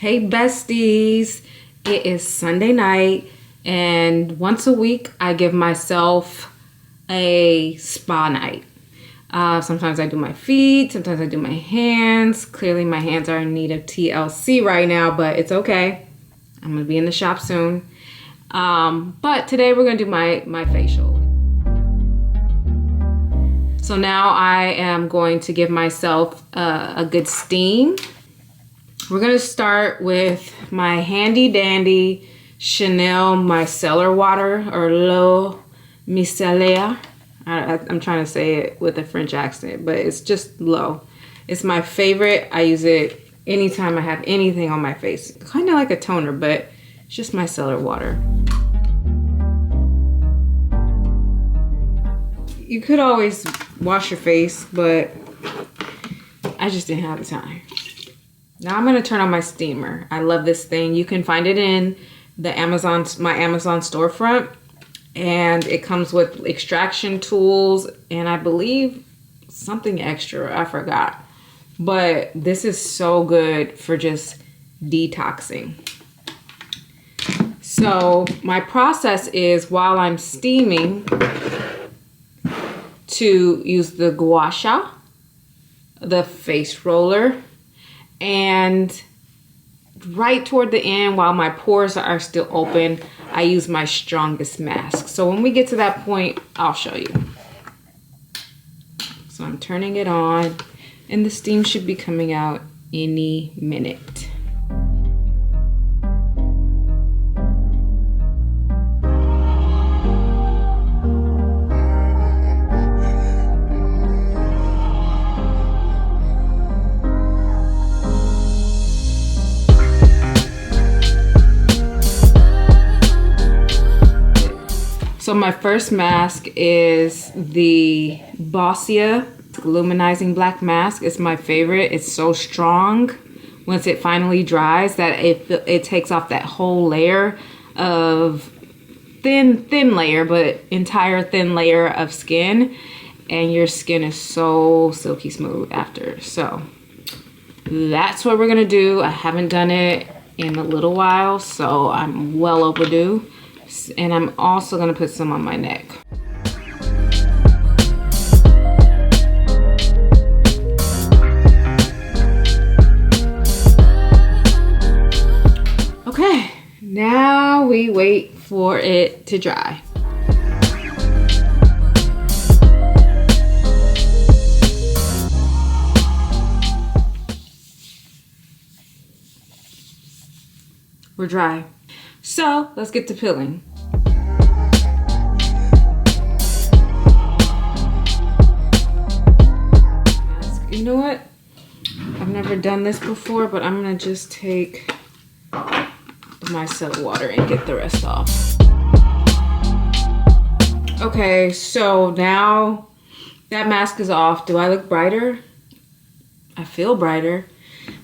Hey besties, it is Sunday night and once a week I give myself a spa night. Sometimes I do my feet, sometimes I do my hands. Clearly my hands are in need of TLC right now, but it's okay. I'm gonna be in the shop soon. But today we're gonna do my facial. So now I am going to give myself a good steam. We're gonna start with my handy dandy Chanel micellar water, or l'eau micellaire. I'm trying to say it with a French accent, but it's just l'eau. It's my favorite. I use it anytime I have anything on my face. Kind of like a toner, but it's just micellar water. You could always wash your face, but I just didn't have the time. Now I'm gonna turn on my steamer. I love this thing. You can find it in my Amazon storefront, and it comes with extraction tools and I believe something extra, I forgot. But this is so good for just detoxing. So my process is, while I'm steaming, to use the gua sha, the face roller, and right toward the end, while my pores are still open, I use my strongest mask. So when we get to that point, I'll show you. So I'm turning it on and the steam should be coming out any minute. So my first mask is the Boscia Luminizing Black Mask. It's my favorite. It's so strong. Once it finally dries, that it takes off that whole layer of thin layer, but entire thin layer of skin, and your skin is so silky smooth after. So that's what we're gonna do. I haven't done it in a little while, so I'm well overdue. And I'm also gonna put some on my neck. Okay, now we wait for it to dry. We're dry. So let's get to peeling. You know what? I've never done this before, but I'm gonna just take my micellar water and get the rest off. Okay, so now that mask is off. Do I look brighter? I feel brighter,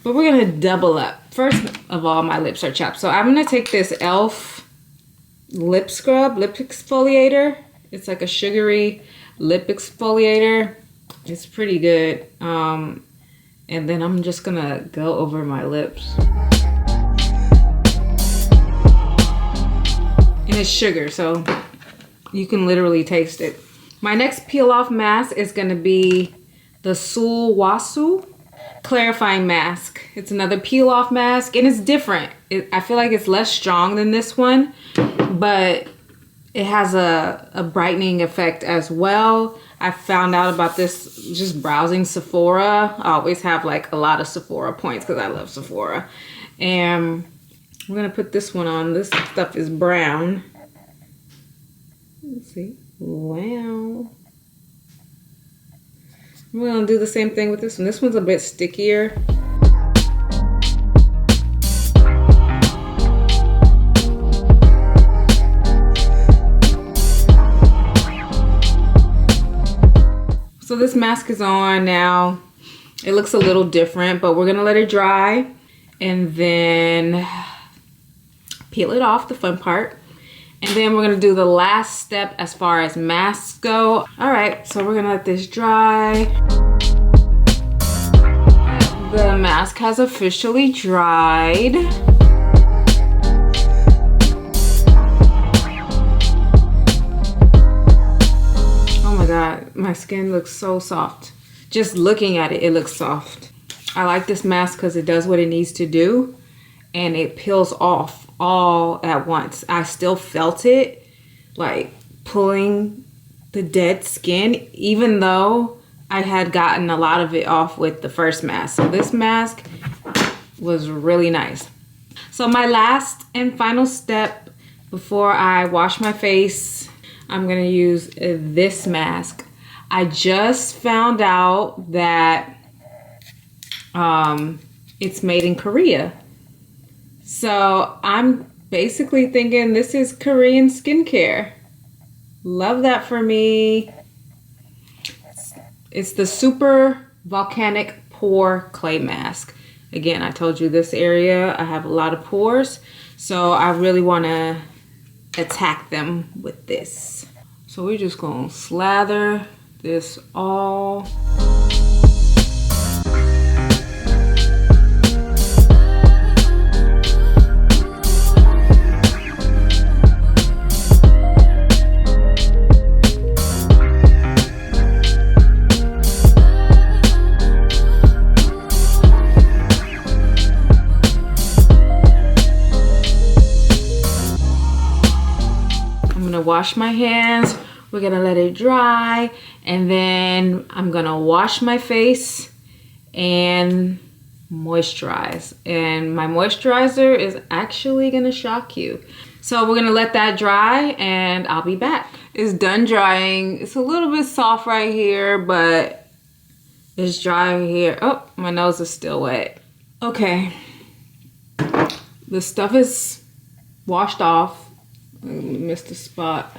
but we're gonna double up. First of all, my lips are chapped. So I'm gonna take this e.l.f. lip scrub, lip exfoliator. It's like a sugary lip exfoliator. It's pretty good. And then I'm just gonna go over my lips. And it's sugar, so you can literally taste it. My next peel off mask is gonna be the Sulwhasoo clarifying mask. It's another peel off mask, and it's different. I feel like it's less strong than this one, but it has a brightening effect as well. I found out about this just browsing Sephora. I always have like a lot of Sephora points because I love Sephora. And we're gonna put this one on. This stuff is brown. Let's see. Wow. We're gonna do the same thing with this one. This one's a bit stickier. So this mask is on now. It looks a little different, but we're gonna let it dry and then peel it off, the fun part. And then we're gonna do the last step as far as masks go. All right, so we're gonna let this dry. The mask has officially dried. Oh my God, my skin looks so soft. Just looking at it, it looks soft. I like this mask because it does what it needs to do and it peels off all at once. I still felt it like pulling the dead skin, even though I had gotten a lot of it off with the first mask. So this mask was really nice. So my last and final step before I wash my face, I'm gonna use this mask. I just found out that it's made in Korea. So I'm basically thinking this is Korean skincare. Love that for me. It's the Super Volcanic Pore Clay Mask. Again, I told you this area, I have a lot of pores, so I really want to attack them with this. So we're just going to slather this all. Wash my hands, we're gonna let it dry, and then I'm gonna wash my face and moisturize. And my moisturizer is actually gonna shock you. So we're gonna let that dry and I'll be back. It's done drying. It's a little bit soft right here, but it's dry here. Oh, my nose is still wet. Okay, the stuff is washed off. I missed a spot.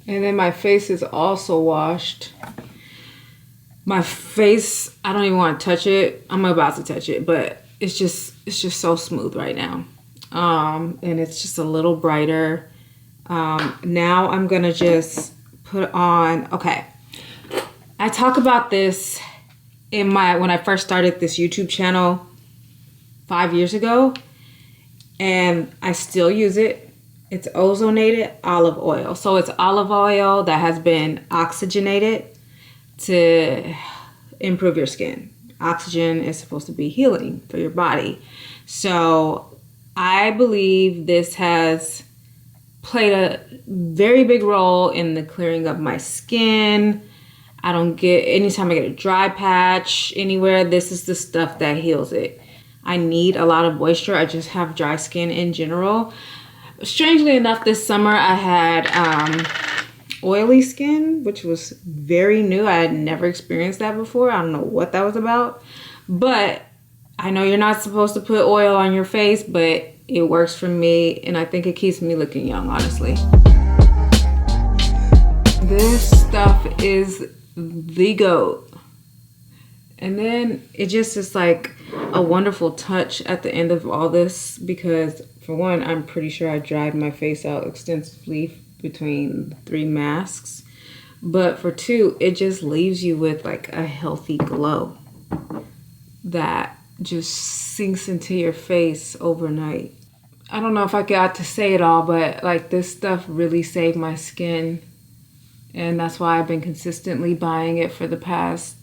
And then my face is also washed. My face, I don't even want to touch it. I'm about to touch it, but it's just so smooth right now. And it's just a little brighter. Now I'm gonna just put on, okay. I talk about this in when I first started this YouTube channel 5 years ago. And I still use it. It's ozonated olive oil. So it's olive oil that has been oxygenated to improve your skin. Oxygen is supposed to be healing for your body. So I believe this has played a very big role in the clearing of my skin. I don't get, anytime I get a dry patch anywhere, this is the stuff that heals it. I need a lot of moisture. I just have dry skin in general. Strangely enough, this summer I had oily skin, which was very new. I had never experienced that before. I don't know what that was about. But I know you're not supposed to put oil on your face, but it works for me. And I think it keeps me looking young, honestly. This stuff is the GOAT. And then it just is like a wonderful touch at the end of all this because for one, I'm pretty sure I dried my face out extensively between 3 masks. But for 2, it just leaves you with like a healthy glow that just sinks into your face overnight. I don't know if I got to say it all, but like this stuff really saved my skin. And that's why I've been consistently buying it for the past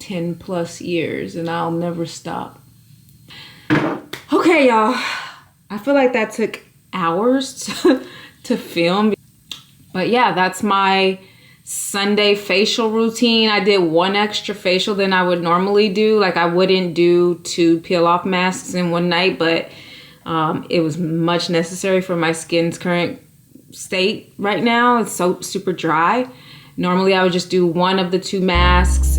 10 plus years and I'll never stop. Okay, y'all. I feel like that took hours to film. But yeah, that's my Sunday facial routine. I did 1 extra facial than I would normally do. Like I wouldn't do 2 peel off masks in one night, but it was much necessary for my skin's current state right now. It's so super dry. Normally I would just do 1 of the 2 masks